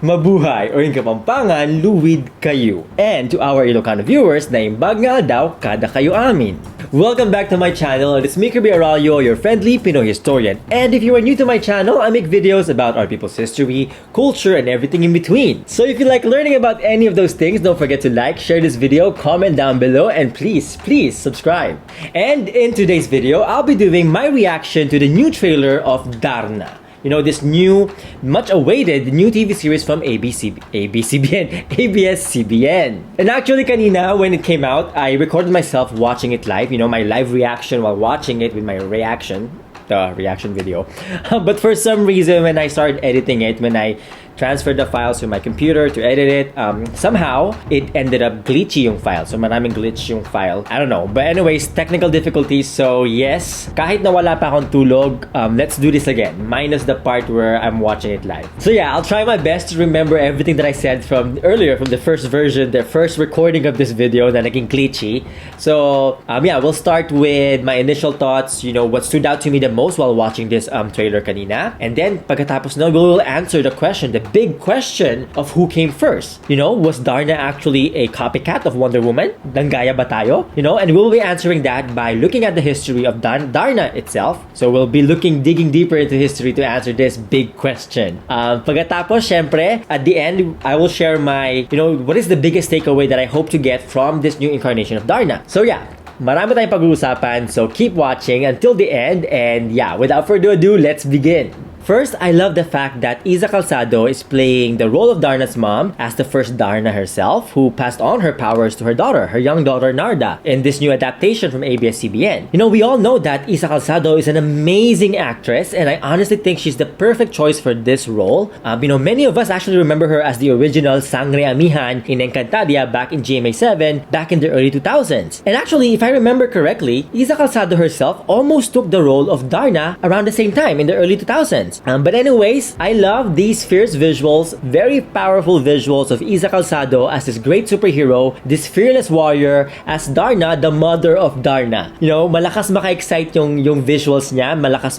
Mabuhay o yung Kapampangan, luwid kayo. And to our Ilocano viewers, naimbag nga daw kada kayo amin. Welcome back to my channel. It's me, Kirby Araullo, your friendly Pinoy Historian. And if you are new to my channel, I make videos about our people's history, culture, and everything in between. So if you like learning about any of those things, don't forget to like, share this video, comment down below, and please subscribe. And in today's video, I'll be doing my reaction to the new trailer of Darna. You know, this new, much-awaited new TV series from ABS-CBN. And actually, kanina, when it came out, I recorded myself watching it live. You know, my live reaction while watching it with my reaction video. But for some reason, when I started editing it, when I transferred the files to my computer to edit it, somehow it ended up glitchy yung file. So maraming glitch yung file. I don't know. But anyways, technical difficulties. So yes, kahit na wala pa akong tulog, let's do this again. Minus the part where I'm watching it live. So yeah, I'll try my best to remember everything that I said from earlier, from the first version, the first recording of this video na naging glitchy. So yeah, we'll start with my initial thoughts, you know, what stood out to me the most while watching this trailer kanina. And then pagkatapos na, we'll answer the question, the big question of who came first. You know, was Darna actually a copycat of Wonder Woman? Nanggaya ba tayo? You know, and we'll be answering that by looking at the history of Darna itself. So we'll be digging deeper into history to answer this big question. Pagkatapos, syempre, at the end, I will share my, you know, what is the biggest takeaway that I hope to get from this new incarnation of Darna. So yeah, marami tayong pag-uusapan, so keep watching until the end, and yeah, without further ado, let's begin. First, I love the fact that Isa Calzado is playing the role of Darna's mom as the first Darna herself, who passed on her powers to her daughter, her young daughter Narda, in this new adaptation from ABS-CBN. You know, we all know that Isa Calzado is an amazing actress, and I honestly think she's the perfect choice for this role. You know, many of us actually remember her as the original Sangre Amihan in Encantadia back in GMA7 back in the early 2000s. And actually, if I remember correctly, Isa Calzado herself almost took the role of Darna around the same time in the early 2000s. But anyways, I love these fierce visuals, very powerful visuals of Isa Calzado as this great superhero, this fearless warrior as Darna, the mother of Darna. You know, malakas maka-excite yung visuals niya, malakas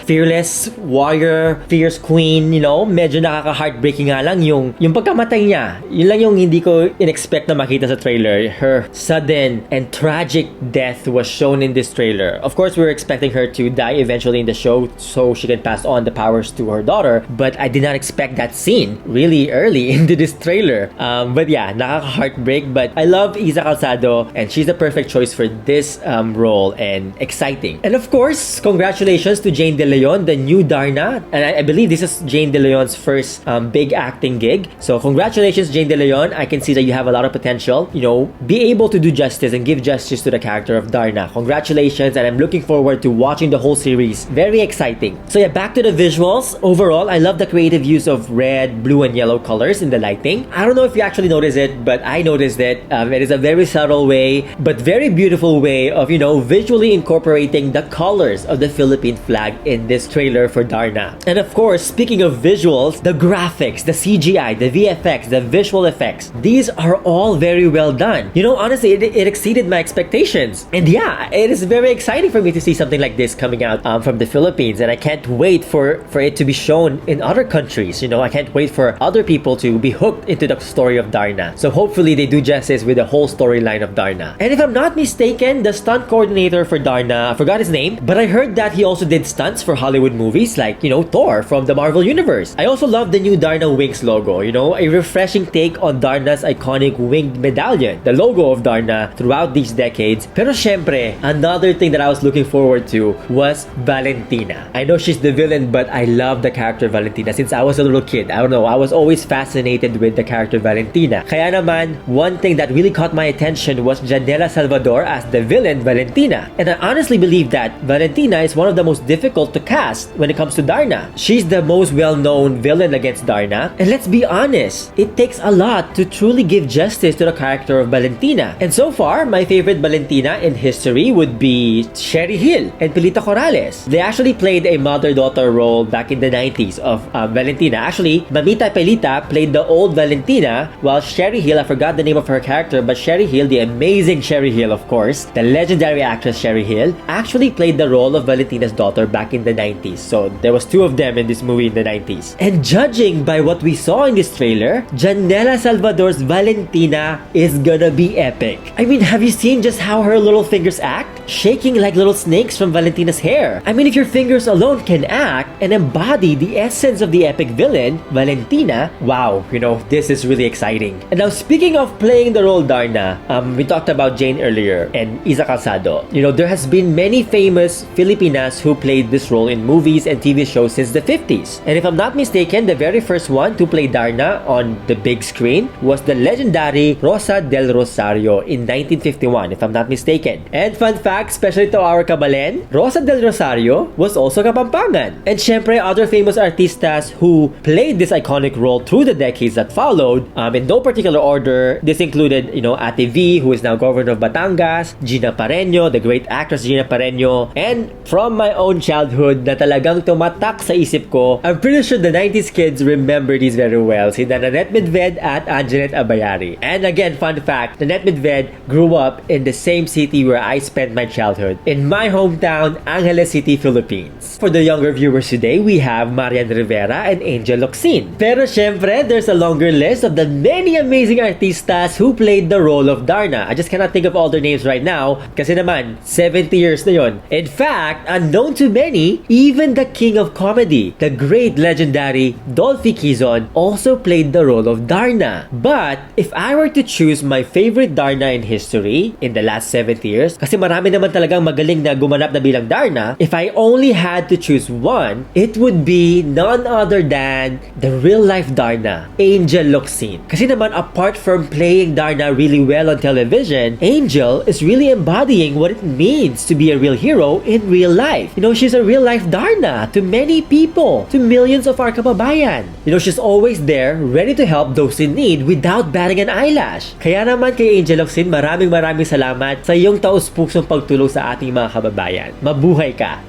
fearless warrior, fierce queen, you know, medyo nakaka-heartbreaking nga lang yung pagkamatay niya. Yun lang yung hindi ko in-expect na makita sa trailer. Her sudden and tragic death was shown in this trailer. Of course, we were expecting her to die eventually in the show so she can pass on the powers to her daughter, but I did not expect that scene really early into this trailer. But yeah, nakaka-heartbreak, but I love Isa Calzado and she's the perfect choice for this role, and exciting. And of course, congratulations to Jane De Leon, the new Darna, and I believe this is Jane De Leon's first big acting gig. So congratulations, Jane De Leon. I can see that you have a lot of potential. You know, be able to do justice and give justice to the character of Darna. Congratulations, and I'm looking forward to watching the whole series. Very exciting. So yeah, back to the visuals. Overall, I love the creative use of red, blue, and yellow colors in the lighting. I don't know if you actually noticed it, but I noticed it. It is a very subtle way, but very beautiful way of, you know, visually incorporating the colors of the Philippine flag in this trailer for Darna. And of course, speaking of visuals, the graphics, the CGI, the VFX, the visual effects, these are all very well done. You know, honestly, it exceeded my expectations. And yeah, it is very exciting for me to see something like this coming out from the Philippines, and I can't wait for it to be shown in other countries. You know, I can't wait for other people to be hooked into the story of Darna. So hopefully they do justice with the whole storyline of Darna. And if I'm not mistaken, the stunt coordinator for Darna, I forgot his name, but I heard that he also did stunts for Hollywood movies like, you know, Thor from the Marvel Universe. I also love the new Darna Wings logo, you know, a refreshing take on Darna's iconic winged medallion, the logo of Darna throughout these decades. Pero syempre, another thing that I was looking forward to was Valentina. I know she's the villain, but I love the character Valentina since I was a little kid. I don't know, I was always fascinated with the character Valentina. Kaya naman, one thing that really caught my attention was Janela Salvador as the villain Valentina. And I honestly believe that Valentina is one of the most difficult to cast when it comes to Darna. She's the most well-known villain against Darna. And let's be honest, it takes a lot to truly give justice to the character of Valentina. And so far, my favorite Valentina in history would be Sherry Hill and Pilita Corrales. They actually played a mother-daughter role role back in the 90s of Valentina. Actually, Mamita Pelita played the old Valentina, while Sherry Hill, I forgot the name of her character, but Sherry Hill, the amazing Sherry Hill, of course, the legendary actress Sherry Hill, actually played the role of Valentina's daughter back in the 90s. So there was two of them in this movie in the 90s. And judging by what we saw in this trailer, Janela Salvador's Valentina is gonna be epic. I mean, have you seen just how her little fingers act? Shaking like little snakes from Valentina's hair. I mean, if your fingers alone can act and embody the essence of the epic villain, Valentina, wow, this is really exciting. And now, speaking of playing the role Darna, we talked about Jane earlier and Isa Calzado. There has been many famous Filipinas who played this role in movies and TV shows since the 50s. And if I'm not mistaken, the very first one to play Darna on the big screen was the legendary Rosa del Rosario in 1951, if I'm not mistaken. And fun fact, especially to our Kabalen, Rosa del Rosario was also Kapampangan. And syempre, other famous artistas who played this iconic role through the decades that followed, in no particular order, this included, Ate V, who is now governor of Batangas, Gina Pareño, the great actress Gina Pareño, and from my own childhood na talagang tumatak sa isip ko, I'm pretty sure the 90s kids remember these very well, si Nanette Medved at Anjanette Abayari. And again, fun fact, Nanette Medved grew up in the same city where I spent my childhood, in my hometown, Angeles City, Philippines. For the younger viewers today, we have Marian Rivera and Angel Locsin. Pero syempre, there's a longer list of the many amazing artistas who played the role of Darna. I just cannot think of all their names right now kasi naman, 70 years na yun. In fact, unknown to many, even the king of comedy, the great legendary Dolphy Quezon, also played the role of Darna. But if I were to choose my favorite Darna in history in the last 70 years, kasi marami naman talagang magaling na gumanap na bilang Darna, if I only had to choose one, it would be none other than the real-life Darna, Angel Locsin. Kasi naman, apart from playing Darna really well on television, Angel is really embodying what it means to be a real hero in real life. She's a real-life Darna to many people, to millions of our kababayan. She's always there, ready to help those in need without batting an eyelash. Kaya naman kay Angel Locsin, maraming salamat sa iyong taus-pusong pagtulong sa ating mga kababayan. Mabuhay ka!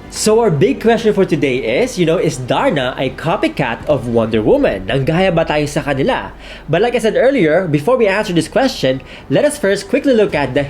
So our big question for today is, is Darna a copycat of Wonder Woman? Nanggaya ba tayo sa kanila? But like I said earlier, before we answer this question, let us first quickly look at the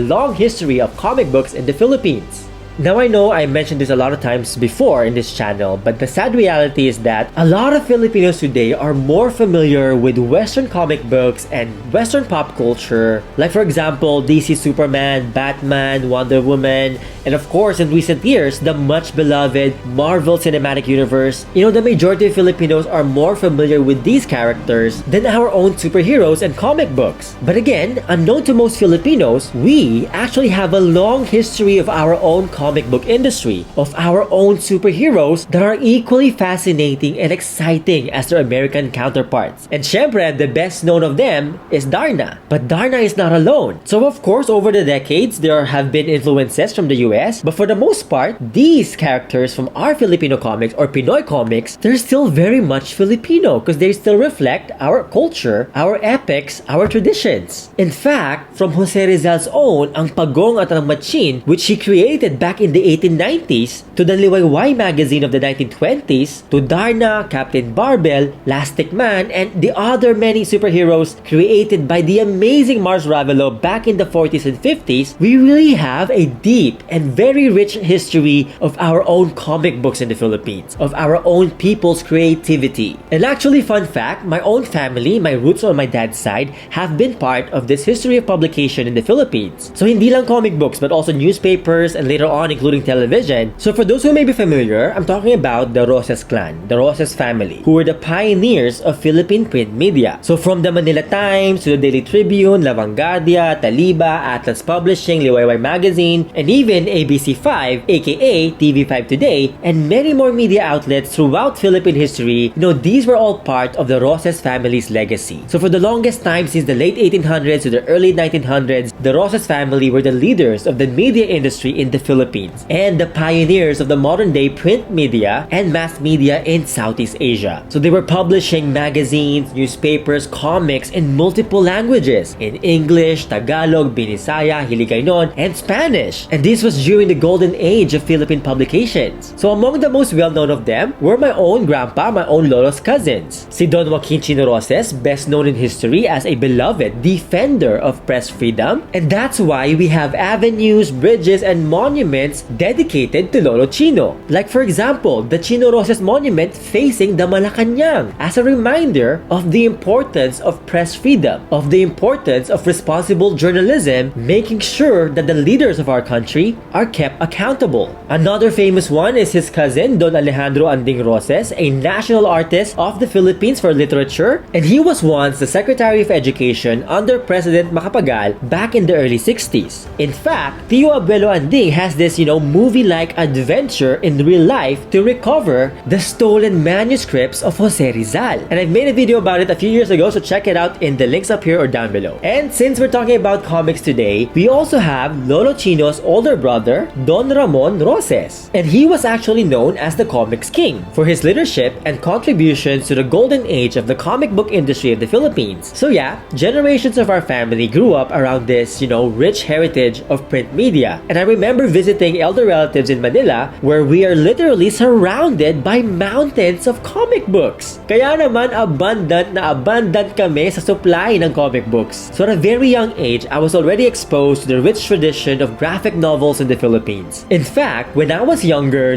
long history of comic books in the Philippines. Now I know I mentioned this a lot of times before in this channel, but the sad reality is that a lot of Filipinos today are more familiar with Western comic books and Western pop culture, like for example, DC Superman, Batman, Wonder Woman, and of course in recent years, the much beloved Marvel Cinematic Universe. The majority of Filipinos are more familiar with these characters than our own superheroes and comic books. But again, unknown to most Filipinos, we actually have a long history of our own comic book industry, of our own superheroes that are equally fascinating and exciting as their American counterparts. And syempre, the best known of them is Darna. But Darna is not alone. So of course, over the decades, there have been influences from the US, but for the most part, these characters from our Filipino comics or Pinoy comics, they're still very much Filipino because they still reflect our culture, our epics, our traditions. In fact, from Jose Rizal's own Ang Pagong at ang Matchin, which he created back in the 1890s, to the Liwayway magazine of the 1920s, to Darna, Captain Barbell, Lastic Man, and the other many superheroes created by the amazing Mars Ravelo back in the 40s and 50s, we really have a deep and very rich history of our own comic books in the Philippines, of our own people's creativity. And actually, fun fact, my own family, my roots on my dad's side, have been part of this history of publication in the Philippines. So hindi lang comic books, but also newspapers and later on including television. So for those who may be familiar, I'm talking about the Roses clan, the Roses family, who were the pioneers of Philippine print media. So from the Manila Times to the Daily Tribune, La Vanguardia, Taliba, Atlas Publishing, Liwayway Magazine, and even ABC5, aka TV5 Today, and many more media outlets throughout Philippine history, these were all part of the Roses family's legacy. So for the longest time, since the late 1800s to the early 1900s, the Roses family were the leaders of the media industry in the Philippines. Philippines and the pioneers of the modern-day print media and mass media in Southeast Asia. So they were publishing magazines, newspapers, comics in multiple languages, in English, Tagalog, Binisaya, Hiligaynon, and Spanish. And this was during the golden age of Philippine publications. So among the most well-known of them were my own grandpa, my own lolo's cousins. Si Don Joaquin Chino Roses, best known in history as a beloved defender of press freedom, and that's why we have avenues, bridges, and monuments dedicated to Lolo Chino. Like for example, the Chino Roses Monument facing the Malacanang as a reminder of the importance of press freedom, of the importance of responsible journalism, making sure that the leaders of our country are kept accountable. Another famous one is his cousin, Don Alejandro Anding Roses, a national artist of the Philippines for literature, and he was once the Secretary of Education under President Macapagal back in the early 60s. In fact, Tio Abuelo Anding has this, movie-like adventure in real life to recover the stolen manuscripts of Jose Rizal. And I've made a video about it a few years ago, so check it out in the links up here or down below. And since we're talking about comics today, we also have Lolo Chino's older brother, Don Ramon Roses. And he was actually known as the Comics King for his leadership and contributions to the golden age of the comic book industry of the Philippines. So yeah, generations of our family grew up around this, rich heritage of print media. And I remember visiting elder relatives in Manila where we are literally surrounded by mountains of comic books. Kaya naman abundant kami sa supply ng comic books. So at a very young age, I was already exposed to the rich tradition of graphic novels in the Philippines. In fact, when I was younger,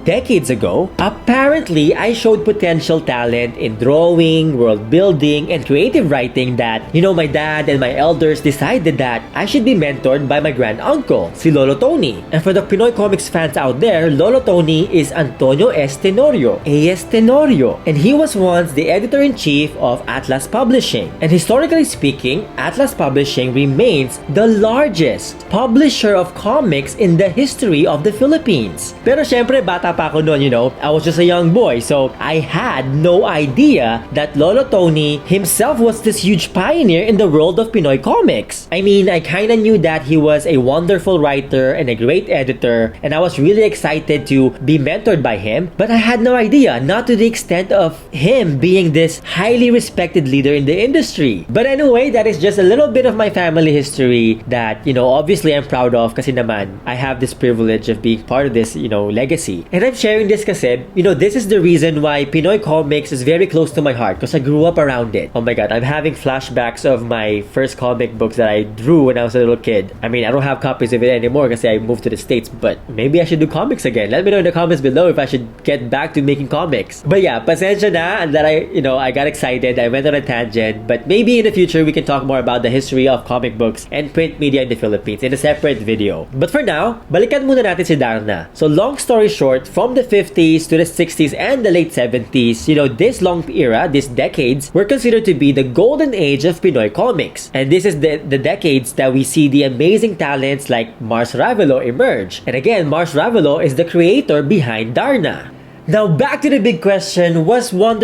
decades ago, apparently I showed potential talent in drawing, world building, and creative writing that, my dad and my elders decided that I should be mentored by my grand uncle, si Lolo Tony. And for the Pinoy comics fans out there, Lolo Tony is Antonio S. Tenorio, A.S. Tenorio, and he was once the editor-in-chief of Atlas Publishing. And historically speaking, Atlas Publishing remains the largest publisher of comics in the history of the Philippines. Pero syempre, bata pa ako noon, I was just a young boy, so I had no idea that Lolo Tony himself was this huge pioneer in the world of Pinoy comics. I mean, I kinda knew that he was a wonderful writer and a great editor, and I was really excited to be mentored by him, but I had no idea, not to the extent of him being this highly respected leader in the industry. But anyway, that is just a little bit of my family history that, obviously I'm proud of kasi naman, I have this privilege of being part of this, legacy. And I'm sharing this kasi, this is the reason why Pinoy comics is very close to my heart because I grew up around it. Oh my god, I'm having flashbacks of my first comic books that I drew when I was a little kid. I mean, I don't have copies of it anymore because I moved to the States, but maybe I should do comics again. Let me know in the comments below if I should get back to making comics. But yeah, pasensya na that I got excited. I went on a tangent, but maybe in the future we can talk more about the history of comic books and print media in the Philippines in a separate video. But for now, balikan muna natin si Darna. So long story short, from the 50s to the 60s and the late 70s, this long era, these decades, were considered to be the golden age of Pinoy comics. And this is the decades that we see the amazing talents like Mars Ravelo emerge. And again, Mars Ravelo is the creator behind Darna. Now back to the big question, was Darna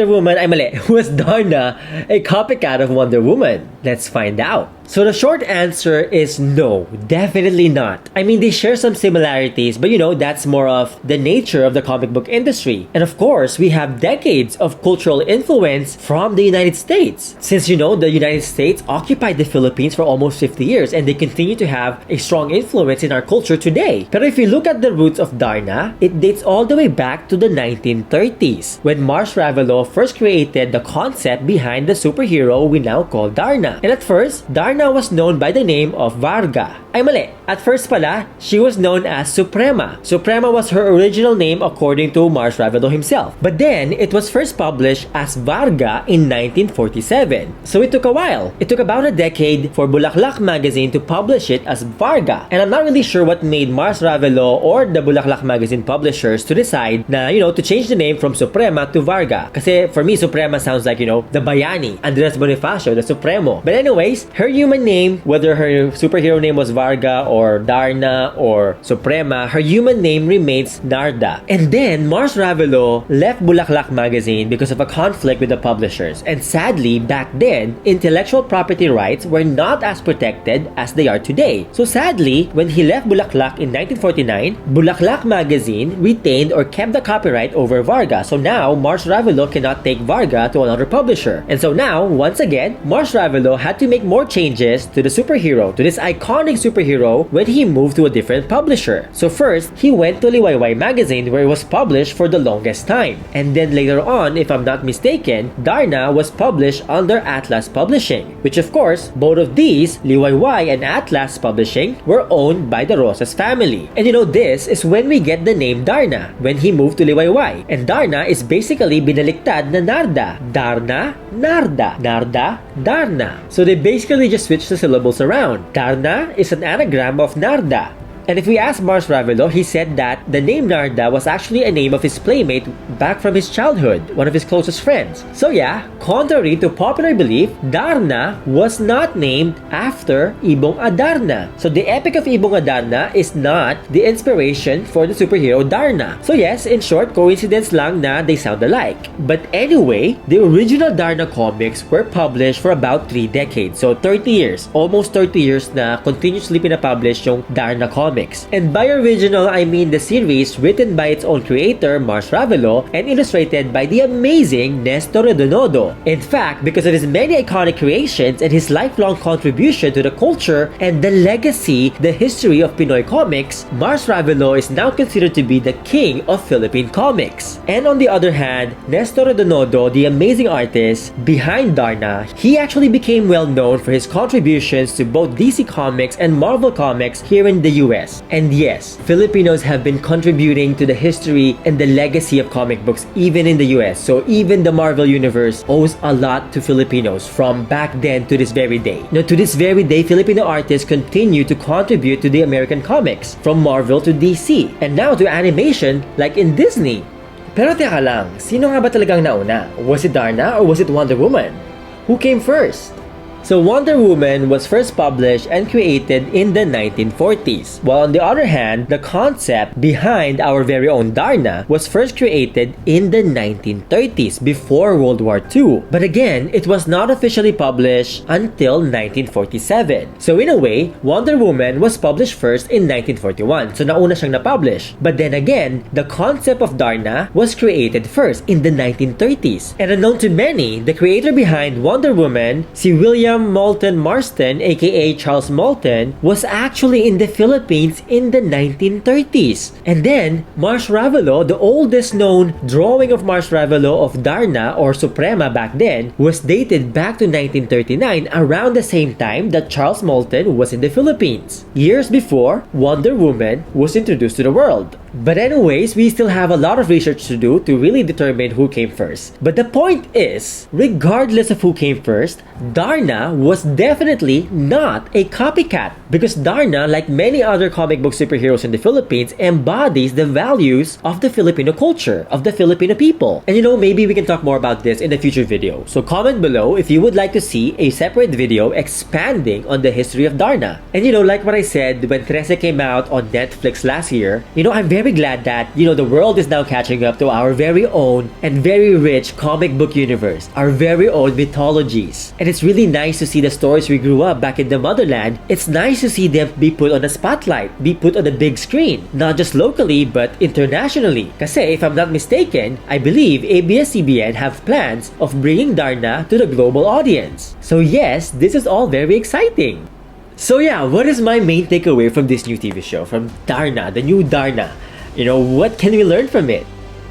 a copycat of Wonder Woman? Let's find out. So the short answer is no, definitely not. I mean, they share some similarities, but that's more of the nature of the comic book industry. And of course, we have decades of cultural influence from the United States. Since the United States occupied the Philippines for almost 50 years and they continue to have a strong influence in our culture today. But if you look at the roots of Darna, it dates all the way back to the 1930s when Mars Ravelo first created the concept behind the superhero we now call Darna. And at first, Darna was known by the name of Varga. Ay mali. At first pala, she was known as Suprema. Suprema was her original name according to Mars Ravelo himself. But then, it was first published as Varga in 1947. So it took a while. It took about a decade for Bulaklak magazine to publish it as Varga. And I'm not really sure what made Mars Ravelo or the Bulaklak magazine publishers to decide na, to change the name from Suprema to Varga. Kasi for me, Suprema sounds like, the Bayani, Andres Bonifacio, the Supremo. But anyways, her human name, whether her superhero name was Varga or Darna or Suprema, her human name remains Narda. And then Mars Ravelo left Bulaklak magazine because of a conflict with the publishers. And sadly, back then, intellectual property rights were not as protected as they are today. So sadly, when he left Bulaklak in 1949, Bulaklak magazine retained or kept the copyright over Varga. So now, Mars Ravelo cannot take Varga to another publisher. And so now, once again, Mars Ravelo had to make more changes to the superhero, to this iconic superhero, when he moved to a different publisher. So first, he went to Liwayway magazine where it was published for the longest time. And then later on, if I'm not mistaken, Darna was published under Atlas Publishing, which of course, both of these, Liwayway and Atlas Publishing, were owned by the Rosas family. And this is when we get the name Darna, when he moved to Liwayway. And Darna is basically binaliktad na Narda. Darna, Narda. Narda, Darna. So they basically just switched the syllables around. Darna is an anagram of Narda. And if we ask Mars Ravelo, he said that the name Narda was actually a name of his playmate back from his childhood, one of his closest friends. So yeah, contrary to popular belief, Darna was not named after Ibong Adarna. So the Epic of Ibong Adarna is not the inspiration for the superhero Darna. So yes, in short, coincidence lang na they sound alike. But anyway, the original Darna comics were published for about 3 decades. So 30 years, almost 30 years na continuously pinapublish yung Darna comics. And by original, I mean the series written by its own creator, Mars Ravelo, and illustrated by the amazing Nestor Redonodo. In fact, because of his many iconic creations and his lifelong contribution to the culture and the legacy, the history of Pinoy comics, Mars Ravelo is now considered to be the king of Philippine comics. And on the other hand, Nestor Redonodo, the amazing artist behind Darna, he actually became well known for his contributions to both DC Comics and Marvel Comics here in the US. And yes, Filipinos have been contributing to the history and the legacy of comic books even in the US. So even the Marvel Universe owes a lot to Filipinos from back then to this very day. Now to this very day, Filipino artists continue to contribute to the American comics, from Marvel to DC, and now to animation like in Disney. Pero teka lang, sino nga ba talagang nauna? Was it Darna or was it Wonder Woman? Who came first? So Wonder Woman was first published and created in the 1940s, while on the other hand, the concept behind our very own Darna was first created in the 1930s, before World War II. But again, it was not officially published until 1947. So in a way, Wonder Woman was published first in 1941, so nauna siyang na-publish. But then again, the concept of Darna was created first in the 1930s. And unknown to many, the creator behind Wonder Woman, si William Moulton Marston, aka Charles Moulton, was actually in the Philippines in the 1930s. And then, Mars Ravelo, the oldest known drawing of Mars Ravelo of Darna or Suprema back then, was dated back to 1939, around the same time that Charles Moulton was in the Philippines, years before Wonder Woman was introduced to the world. But anyways, we still have a lot of research to do to really determine who came first. But the point is, regardless of who came first, Darna was definitely not a copycat, because Darna, like many other comic book superheroes in the Philippines, embodies the values of the Filipino culture, of the Filipino people. And maybe we can talk more about this in a future video. So comment below if you would like to see a separate video expanding on the history of Darna. And like what I said when Trece came out on Netflix last year, I'm very glad that, the world is now catching up to our very own and very rich comic book universe, our very own mythologies. And it's really nice to see the stories we grew up back in the motherland. It's nice to see them be put on a spotlight, be put on the big screen, not just locally but internationally. Kasi if I'm not mistaken, I believe ABS-CBN have plans of bringing Darna to the global audience. So yes, this is all very exciting. So yeah, what is my main takeaway from this new TV show, from Darna, the new Darna? What can we learn from it?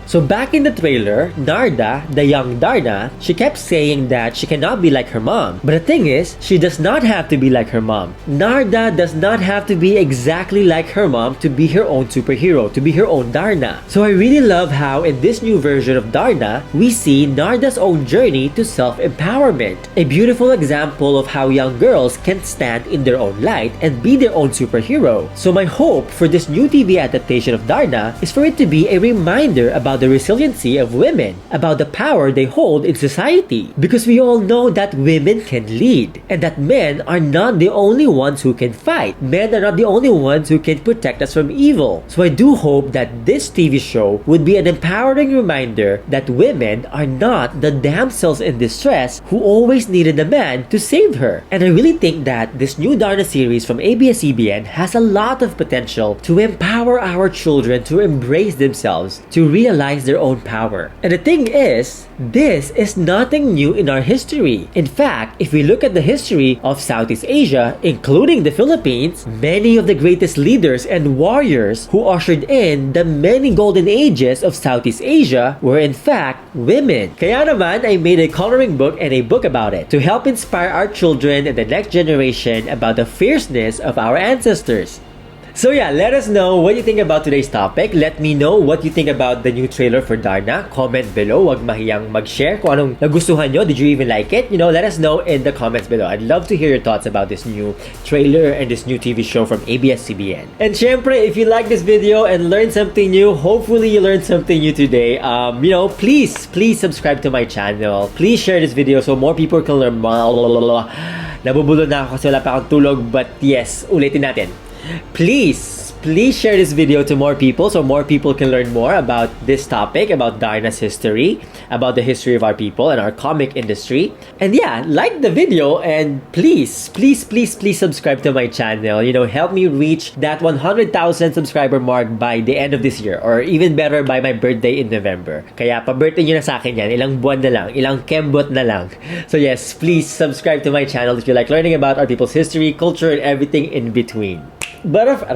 So back in the trailer, Narda, the young Darna, she kept saying that she cannot be like her mom. But the thing is, she does not have to be like her mom. Narda does not have to be exactly like her mom to be her own superhero, to be her own Darna. So I really love how in this new version of Darna, we see Narda's own journey to self-empowerment. A beautiful example of how young girls can stand in their own light and be their own superhero. So my hope for this new TV adaptation of Darna is for it to be a reminder about about the resiliency of women, about the power they hold in society. Because we all know that women can lead, and that men are not the only ones who can fight. Men are not the only ones who can protect us from evil. So I do hope that this TV show would be an empowering reminder that women are not the damsels in distress who always needed a man to save her. And I really think that this new Darna series from ABS-CBN has a lot of potential to empower our children to embrace themselves, to realize their own power. And the thing is, this is nothing new in our history. In fact, if we look at the history of Southeast Asia, including the Philippines, many of the greatest leaders and warriors who ushered in the many golden ages of Southeast Asia were in fact women. Kaya naman, I made a coloring book and a book about it to help inspire our children and the next generation about the fierceness of our ancestors. So yeah, let us know what you think about today's topic. Let me know what you think about the new trailer for Darna. Comment below. Huwag mahiyang mag-share kung anong nagustuhan nyo. Did you even like it? Let us know in the comments below. I'd love to hear your thoughts about this new trailer and this new TV show from ABS-CBN. And syempre, if you like this video and learned something new, hopefully you learned something new today. Please subscribe to my channel. Please share this video so more people can learn. Nabubulo na ako kasi wala pa akong tulog. But yes, ulitin natin. Please share this video to more people so more people can learn more about this topic, about Darna's history, about the history of our people and our comic industry. And yeah, like the video and please subscribe to my channel. Help me reach that 100,000 subscriber mark by the end of this year, or even better, by my birthday in November. Kaya pa-birthday nyo na sa akin yan. Ilang buwan na lang, ilang kembot na lang. So yes, please subscribe to my channel if you like learning about our people's history, culture, and everything in between. But of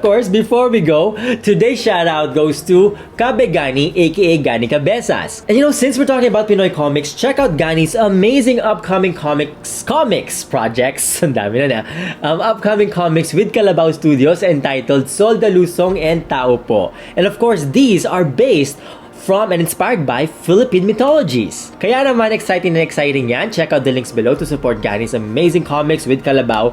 course, before we go, today's shout out goes to Kabe Gani, aka Gani Cabezas. And since we're talking about Pinoy comics, check out Gani's amazing upcoming comics projects. Ang dami na. Upcoming comics with Kalabaw Studios entitled Sol da Lusong and Tao Po. And of course, these are based from and inspired by Philippine mythologies. Kaya naman exciting yan. Check out the links below to support Gani's amazing comics with Kalabaw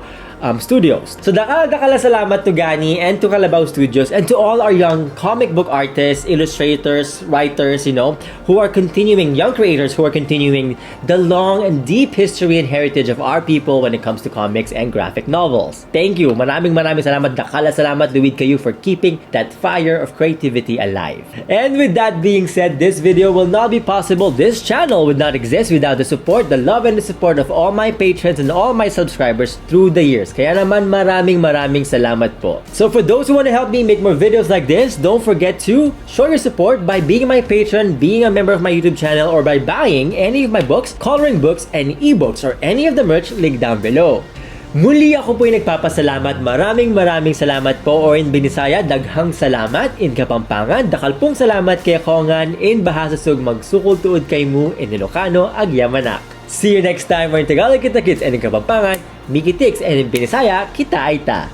Studios. So dakala salamat to Gani and to Kalabaw Studios and to all our young comic book artists, illustrators, writers, who are continuing, young creators who are continuing the long and deep history and heritage of our people when it comes to comics and graphic novels. Thank you. Maraming salamat. Dakala salamat luwid kayo for keeping that fire of creativity alive. And with that being said, this video will not be possible. This channel would not exist without the support, the love, and the support of all my patrons and all my subscribers through the years. Kaya naman maraming salamat po. So for those who want to help me make more videos like this, don't forget to show your support by being my patron, being a member of my YouTube channel, or by buying any of my books, coloring books, and ebooks, or any of the merch link down below. Muli ako po yung nagpapasalamat. Maraming salamat po, or in Binisaya, daghang salamat. In Kapampangan, dakalpong salamat kay Kongan. In Bahasa Sug, magsukol tuod kay mu. In Ilocano, agyamanak. See you next time. We're in Tagalog, kita kits, and in Kapampangan, Miki Tix, and in Binisaya, kita aita.